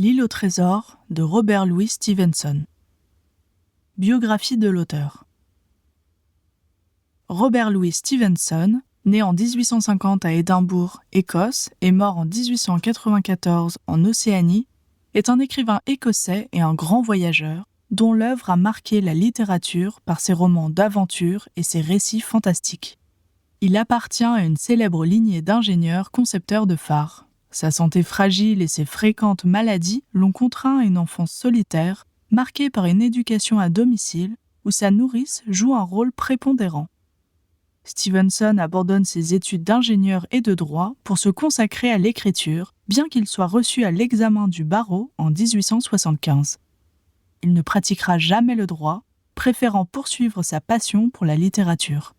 L'île au trésor de Robert Louis Stevenson. Biographie de l'auteur. Robert Louis Stevenson, né en 1850 à Édimbourg, Écosse, et mort en 1894 en Océanie, est un écrivain écossais et un grand voyageur, dont l'œuvre a marqué la littérature par ses romans d'aventure et ses récits fantastiques. Il appartient à une célèbre lignée d'ingénieurs concepteurs de phares. Sa santé fragile et ses fréquentes maladies l'ont contraint à une enfance solitaire, marquée par une éducation à domicile où sa nourrice joue un rôle prépondérant. Stevenson abandonne ses études d'ingénieur et de droit pour se consacrer à l'écriture, bien qu'il soit reçu à l'examen du barreau en 1875. Il ne pratiquera jamais le droit, préférant poursuivre sa passion pour la littérature.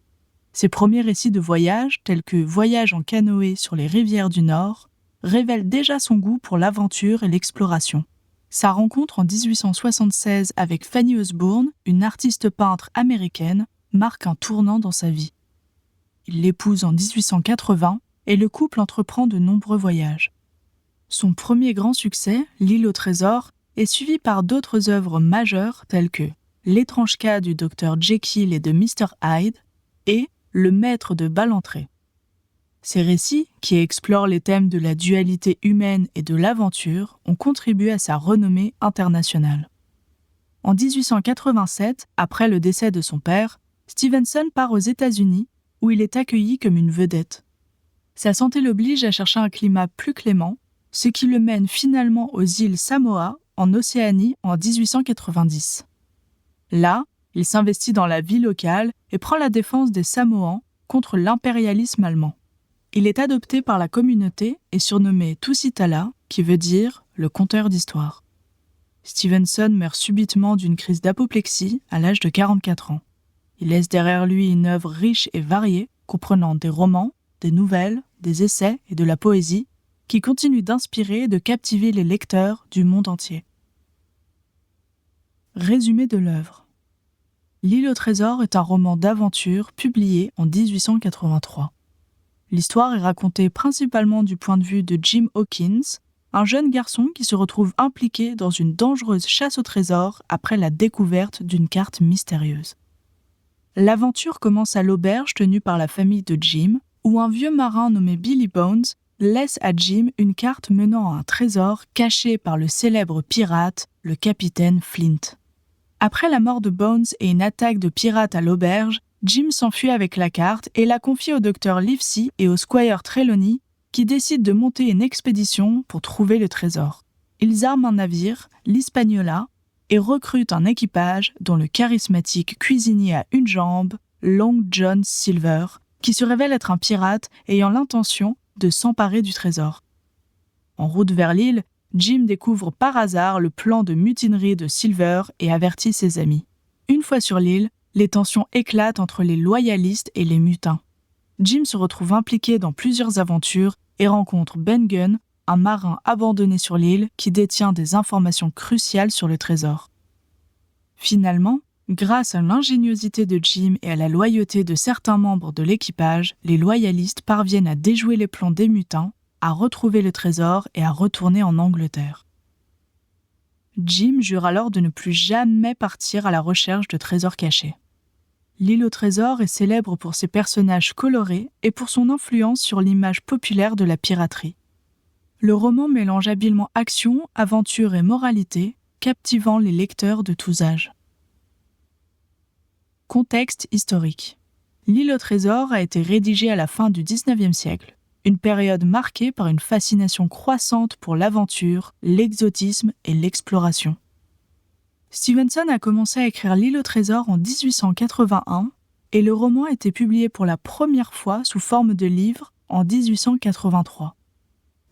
Ses premiers récits de voyage, tels que Voyage en canoë sur les rivières du Nord, révèle déjà son goût pour l'aventure et l'exploration. Sa rencontre en 1876 avec Fanny Osborne, une artiste peintre américaine, marque un tournant dans sa vie. Il l'épouse en 1880 et le couple entreprend de nombreux voyages. Son premier grand succès, L'île au trésor, est suivi par d'autres œuvres majeures telles que L'étrange cas du Dr Jekyll et de Mr Hyde et Le maître de Ballantrae. Ces récits, qui explorent les thèmes de la dualité humaine et de l'aventure, ont contribué à sa renommée internationale. En 1887, après le décès de son père, Stevenson part aux États-Unis, où il est accueilli comme une vedette. Sa santé l'oblige à chercher un climat plus clément, ce qui le mène finalement aux îles Samoa, en Océanie, en 1890. Là, il s'investit dans la vie locale et prend la défense des Samoans contre l'impérialisme allemand. Il est adopté par la communauté et surnommé Tusitala, qui veut dire « le conteur d'histoire ». Stevenson meurt subitement d'une crise d'apoplexie à l'âge de 44 ans. Il laisse derrière lui une œuvre riche et variée, comprenant des romans, des nouvelles, des essais et de la poésie, qui continue d'inspirer et de captiver les lecteurs du monde entier. Résumé de l'œuvre. L'île au trésor est un roman d'aventure publié en 1883. L'histoire est racontée principalement du point de vue de Jim Hawkins, un jeune garçon qui se retrouve impliqué dans une dangereuse chasse au trésor après la découverte d'une carte mystérieuse. L'aventure commence à l'auberge tenue par la famille de Jim, où un vieux marin nommé Billy Bones laisse à Jim une carte menant à un trésor caché par le célèbre pirate, le capitaine Flint. Après la mort de Bones et une attaque de pirates à l'auberge, Jim s'enfuit avec la carte et la confie au docteur Livesey et au squire Trelawney, qui décident de monter une expédition pour trouver le trésor. Ils arment un navire, l'Hispaniola, et recrutent un équipage dont le charismatique cuisinier à une jambe, Long John Silver, qui se révèle être un pirate ayant l'intention de s'emparer du trésor. En route vers l'île, Jim découvre par hasard le plan de mutinerie de Silver et avertit ses amis. Une fois sur l'île, les tensions éclatent entre les loyalistes et les mutins. Jim se retrouve impliqué dans plusieurs aventures et rencontre Ben Gunn, un marin abandonné sur l'île qui détient des informations cruciales sur le trésor. Finalement, grâce à l'ingéniosité de Jim et à la loyauté de certains membres de l'équipage, les loyalistes parviennent à déjouer les plans des mutins, à retrouver le trésor et à retourner en Angleterre. Jim jure alors de ne plus jamais partir à la recherche de trésors cachés. L'île au trésor est célèbre pour ses personnages colorés et pour son influence sur l'image populaire de la piraterie. Le roman mélange habilement action, aventure et moralité, captivant les lecteurs de tous âges. Contexte historique. L'île au trésor a été rédigée à la fin du XIXe siècle, une période marquée par une fascination croissante pour l'aventure, l'exotisme et l'exploration. Stevenson a commencé à écrire L'île au trésor en 1881 et le roman a été publié pour la première fois sous forme de livre en 1883.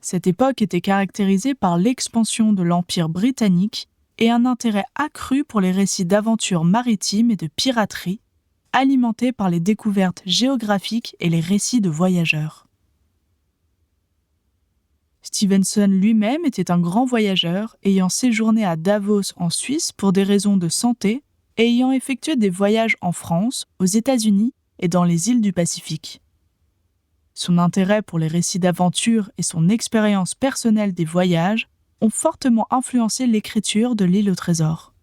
Cette époque était caractérisée par l'expansion de l'Empire britannique et un intérêt accru pour les récits d'aventures maritimes et de piraterie, alimentés par les découvertes géographiques et les récits de voyageurs. Stevenson lui-même était un grand voyageur, ayant séjourné à Davos en Suisse pour des raisons de santé et ayant effectué des voyages en France, aux États-Unis et dans les îles du Pacifique. Son intérêt pour les récits d'aventure et son expérience personnelle des voyages ont fortement influencé l'écriture de l'île au trésor.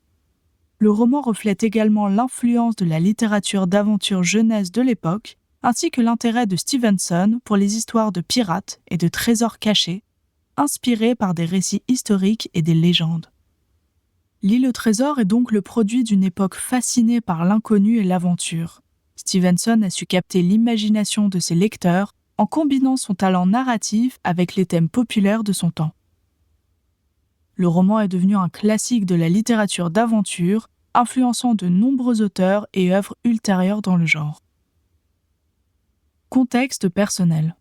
Le roman reflète également l'influence de la littérature d'aventure jeunesse de l'époque, ainsi que l'intérêt de Stevenson pour les histoires de pirates et de trésors cachés, inspirées par des récits historiques et des légendes. L'île au trésor est donc le produit d'une époque fascinée par l'inconnu et l'aventure. Stevenson a su capter l'imagination de ses lecteurs en combinant son talent narratif avec les thèmes populaires de son temps. Le roman est devenu un classique de la littérature d'aventure, influençant de nombreux auteurs et œuvres ultérieures dans le genre. Contexte personnel.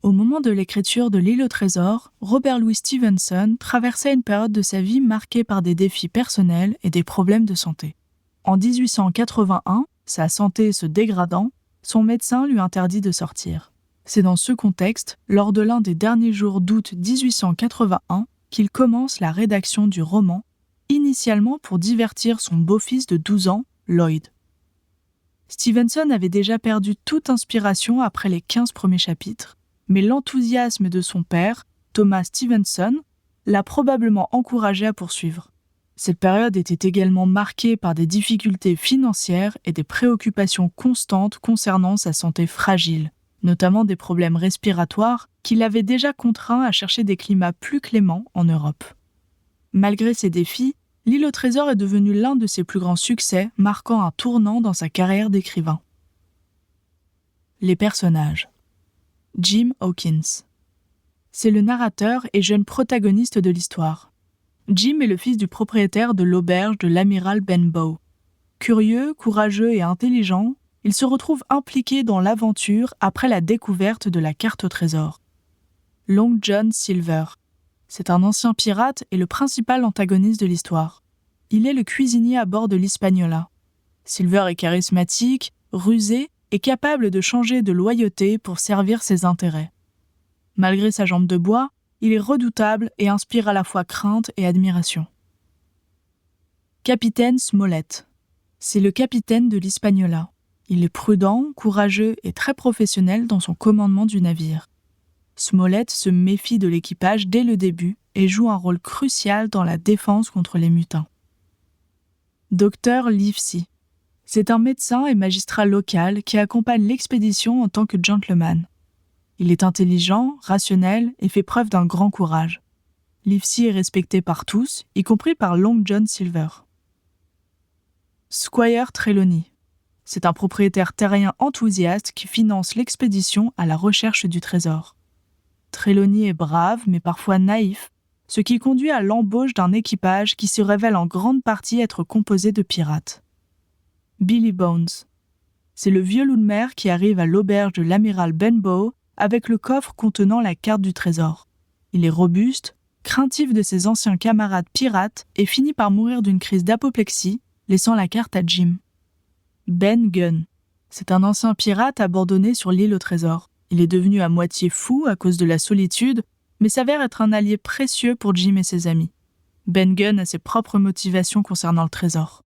Au moment de l'écriture de l'île au trésor, Robert Louis Stevenson traversait une période de sa vie marquée par des défis personnels et des problèmes de santé. En 1881, sa santé se dégradant, son médecin lui interdit de sortir. C'est dans ce contexte, lors de l'un des derniers jours d'août 1881, qu'il commence la rédaction du roman, initialement pour divertir son beau-fils de 12 ans, Lloyd. Stevenson avait déjà perdu toute inspiration après les 15 premiers chapitres, mais l'enthousiasme de son père, Thomas Stevenson, l'a probablement encouragé à poursuivre. Cette période était également marquée par des difficultés financières et des préoccupations constantes concernant sa santé fragile, notamment des problèmes respiratoires qui l'avaient déjà contraint à chercher des climats plus cléments en Europe. Malgré ces défis, l'île au trésor est devenue l'un de ses plus grands succès, marquant un tournant dans sa carrière d'écrivain. Les personnages. Jim Hawkins. C'est le narrateur et jeune protagoniste de l'histoire. Jim est le fils du propriétaire de l'auberge de l'amiral Benbow. Curieux, courageux et intelligent, il se retrouve impliqué dans l'aventure après la découverte de la carte au trésor. Long John Silver. C'est un ancien pirate et le principal antagoniste de l'histoire. Il est le cuisinier à bord de l'Hispaniola. Silver est charismatique, rusé et capable de changer de loyauté pour servir ses intérêts. Malgré sa jambe de bois, il est redoutable et inspire à la fois crainte et admiration. Capitaine Smollett. C'est le capitaine de l'Hispaniola. Il est prudent, courageux et très professionnel dans son commandement du navire. Smollett se méfie de l'équipage dès le début et joue un rôle crucial dans la défense contre les mutins. Dr Livesey. C'est un médecin et magistrat local qui accompagne l'expédition en tant que gentleman. Il est intelligent, rationnel et fait preuve d'un grand courage. Livesey est respecté par tous, y compris par Long John Silver. Squire Trelawney. C'est un propriétaire terrien enthousiaste qui finance l'expédition à la recherche du trésor. Trelawney est brave mais parfois naïf, ce qui conduit à l'embauche d'un équipage qui se révèle en grande partie être composé de pirates. Billy Bones. C'est le vieux loup de mer qui arrive à l'auberge de l'amiral Benbow avec le coffre contenant la carte du trésor. Il est robuste, craintif de ses anciens camarades pirates et finit par mourir d'une crise d'apoplexie, laissant la carte à Jim. Ben Gunn. C'est un ancien pirate abandonné sur l'île au trésor. Il est devenu à moitié fou à cause de la solitude, mais s'avère être un allié précieux pour Jim et ses amis. Ben Gunn a ses propres motivations concernant le trésor.